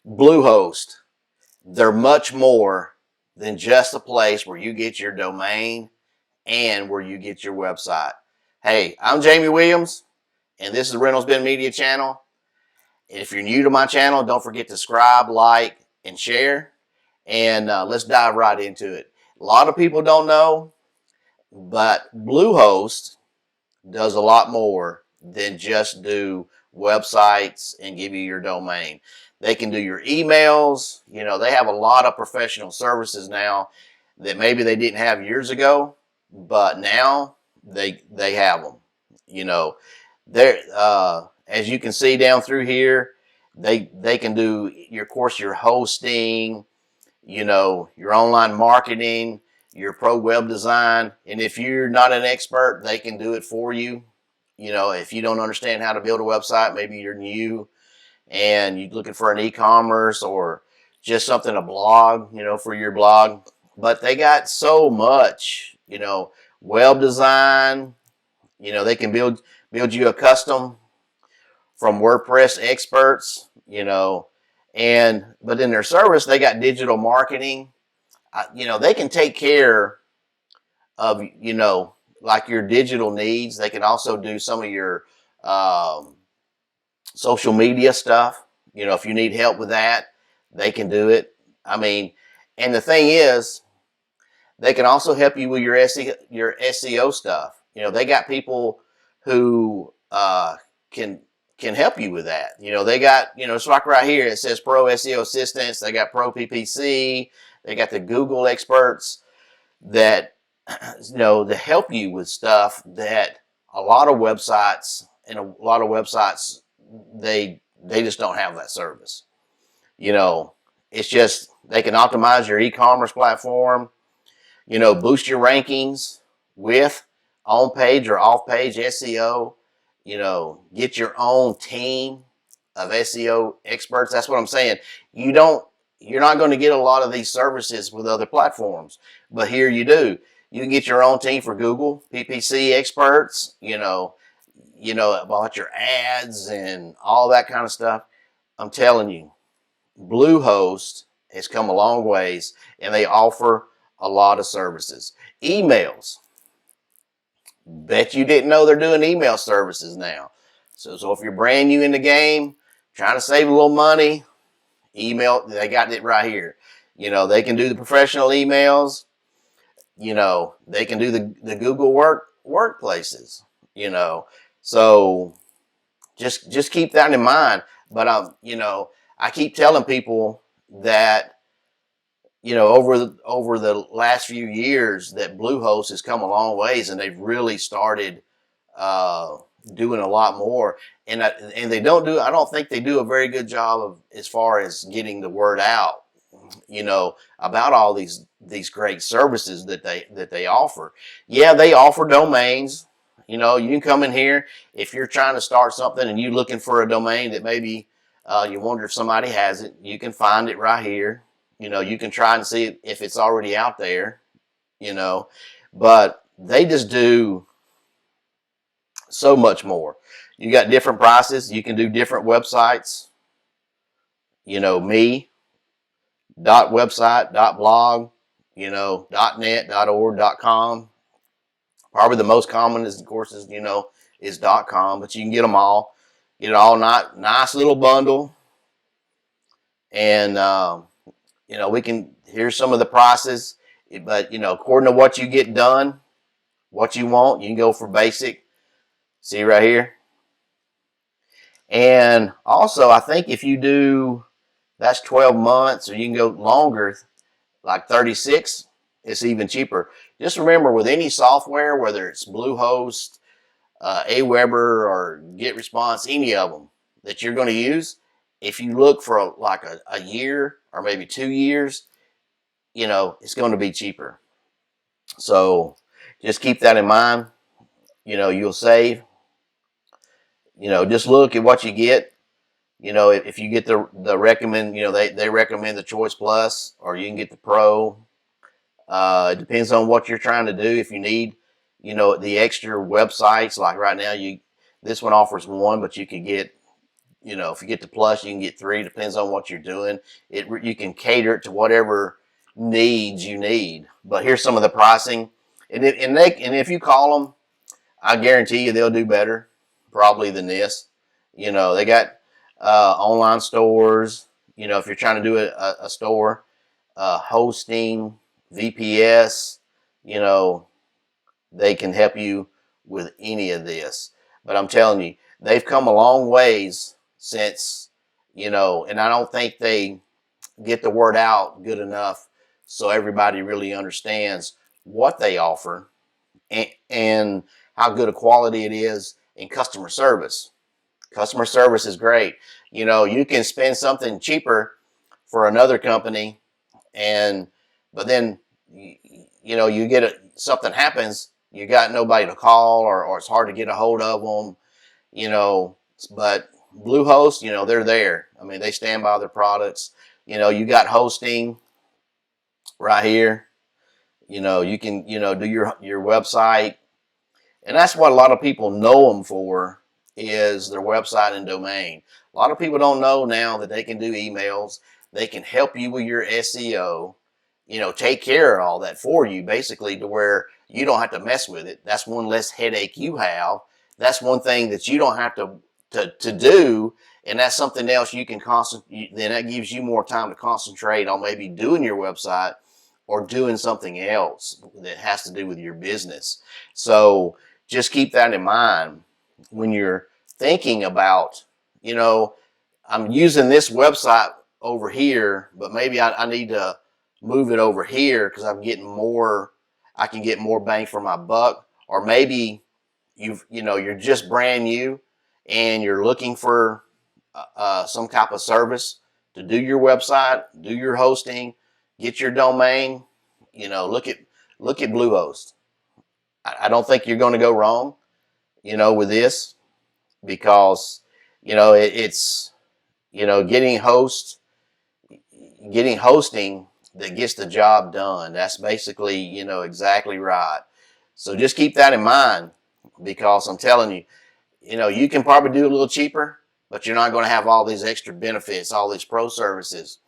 BlueHost. They're much more than just a place where you get your domain and where you get your website. Hey, I'm Jamie Williams, and this is the RiddlesBendMedia channel. If you're new to my channel, don't forget to subscribe, like, and share. And let's dive right into it. A lot of people don't know, but BlueHost does a lot more than just do websites and give you your domain. They can do your emails. You know, they have a lot of professional services now that maybe they didn't have years ago, but now they have them. You know, they're as you can see down through here, they can do your hosting, you know, your online marketing, your pro web design. And if you're not an expert, they can do it for you. You know, if you don't understand how to build a website, maybe you're new and you're looking for an e-commerce or just something, a blog, you know, for your blog. But they got so much, you know, web design. You know, they can build you a custom from WordPress experts, you know, but in their service, they got digital marketing. You know, they can take care of, you know, like your digital needs. They can also do some of your social media stuff. You know, if you need help with that, they can do it. I mean, and the thing is, they can also help you with your SEO stuff. You know, they got people who can help you with that. You know, they got, you know, it's like right here, it says Pro SEO Assistance. They got Pro PPC. They got the Google experts that, you know, to help you with stuff that a lot of websites they just don't have that service. You know, it's just, they can optimize your e-commerce platform, you know, boost your rankings with on-page or off-page SEO, you know, get your own team of SEO experts. That's what I'm saying. You're not going to get a lot of these services with other platforms, but here you do. You can get your own team for Google, PPC experts, you know, about your ads and all that kind of stuff. I'm telling you, BlueHost has come a long ways, and they offer a lot of services. Emails. Bet you didn't know they're doing email services now. So if you're brand new in the game, trying to save a little money, email, they got it right here. You know, they can do the professional emails. You know, they can do the Google workplaces, you know. So just keep that in mind. But you know, I keep telling people that, you know, over the last few years that BlueHost has come a long ways, and they've really started doing a lot more. And they don't I don't think they do a very good job of as far as getting the word out, you know, about all these great services that they offer. Yeah, they offer domains. You know, you can come in here if you're trying to start something and you're looking for a domain that maybe you wonder if somebody has it. You can find it right here. You know, you can try and see if it's already out there, you know, but they just do so much more. You got different prices. You can do different websites, you know, .website, .blog, you know, .net, .org, .com. Probably the most common is, of course, you know, is .com, but you can get them all. Get it all nice little bundle. And, you know, here's some of the prices, but, you know, according to what you get done, what you want, you can go for basic. See right here. And also, I think if you do, that's 12 months, or you can go longer, like 36, it's even cheaper. Just remember, with any software, whether it's BlueHost, Aweber, or GetResponse, any of them that you're going to use, if you look for like a year or maybe 2 years, you know, it's going to be cheaper. So just keep that in mind. You know, you'll save. You know, just look at what you get. You know, if you get the recommend, you know, they recommend the Choice Plus, or you can get the Pro. It depends on what you're trying to do. If you need, you know, the extra websites, like right now, this one offers one, but you could get, if you get the plus, you can get 3. Depends on what you're doing. You can cater it to whatever needs you need. But here's some of the pricing, and if you call them, I guarantee you they'll do better probably than this. They got online stores. If you're trying to do a store, hosting, VPS, they can help you with any of this. But I'm telling you, they've come a long ways since, and I don't think they get the word out good enough so everybody really understands what they offer and how good a quality it is in customer service. Customer service is great. You can spend something cheaper for another company, but then you get something happens, you got nobody to call, or it's hard to get a hold of them. But BlueHost, they're there. I mean, they stand by their products. You got hosting right here. You can do your website, and that's what a lot of people know them for, is their website and domain. A lot of people don't know now that they can do emails. They can help you with your SEO. Take care of all that for you, basically, to where you don't have to mess with it. That's one less headache you have. That's one thing that you don't have to do, and that's something else you can concentrate. Then that gives you more time to concentrate on maybe doing your website or doing something else that has to do with your business. So just keep that in mind when you're thinking about, I'm using this website over here, but maybe I need to move it over here because I can get more bang for my buck. Or maybe you're just brand new and you're looking for some type of service to do your website, do your hosting, get your domain. Look at BlueHost. I don't think you're going to go wrong, with this, because it's getting hosting that gets the job done. That's basically exactly right. So just keep that in mind, because I'm telling you, you can probably do a little cheaper, but you're not going to have all these extra benefits, all these pro services,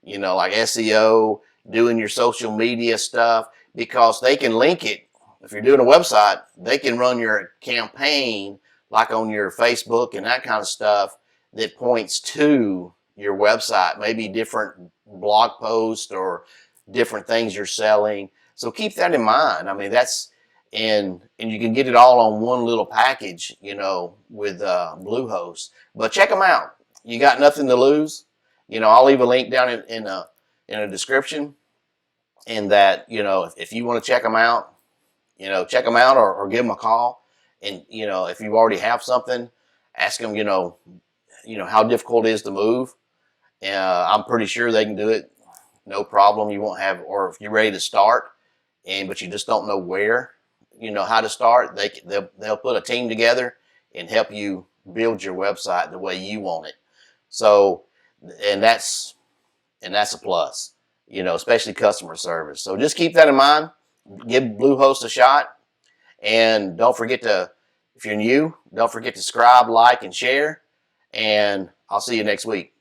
like SEO, doing your social media stuff, because they can link it. If you're doing a website, they can run your campaign like on your Facebook and that kind of stuff that points to your website, maybe different blog posts or different things you're selling. So keep that in mind. I mean, and you can get it all on one little package, with BlueHost. But check them out. You got nothing to lose. I'll leave a link down in a description, and that if you want to check them out, or give them a call. And if you already have something, ask them how difficult it is to move. I'm pretty sure they can do it, no problem. You won't have, or if you're ready to start but you just don't know where, how to start, they'll put a team together and help you build your website the way you want it. So, and that's a plus, especially customer service. So just keep that in mind. Give BlueHost a shot, and don't forget if you're new, don't forget to subscribe, like, and share. And I'll see you next week.